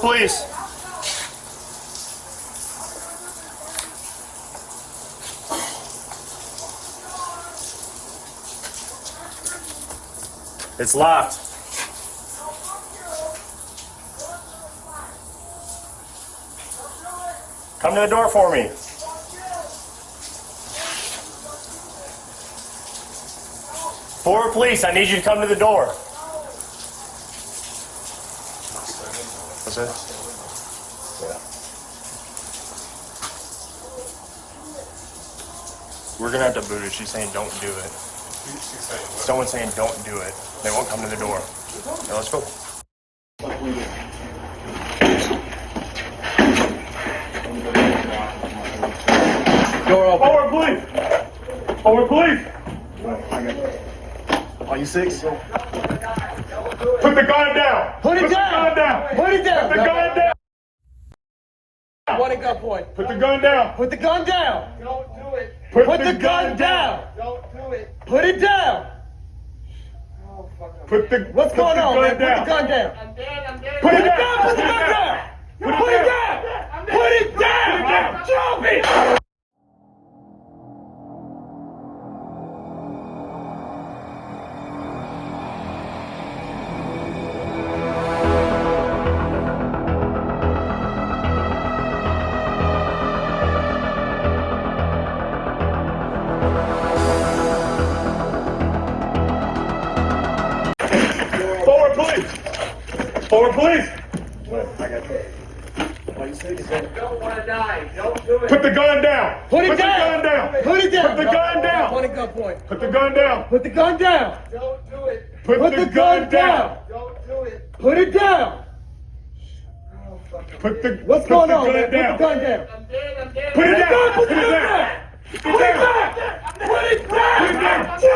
please. It's locked. Come to the door for me. Forward police, I need you to come to the door. That's it? Yeah. We're gonna have to boot her. She's saying don't do it. Someone's saying don't do it. They won't come to the door. Now let's go. Door open. Forward police! Forward police! Are you six? Put the gun down! Put it down! Put it down! Put the gun down! What a gun point. Put the gun down! Put the gun down! Don't do it. Put the gun down! Don't do it. Put it down! Put the What's going on, man? Put the gun down! I'm dead. Put it down! Put the gun down! Put it down! Put it down! Drop it! Forward police! Don't want to die. Don't do it. Put the gun down! Put it Put down! the gun down! Put it down! Put the gun down! Point a gun point. Put the gun down! Put the gun down! Don't do it. Put the gun down! Don't do it. Put it down! Put the What's going on, man? Put the gun down! I'm dead. Put it down! Put the gun down! Put it down! Put it down! Put it down!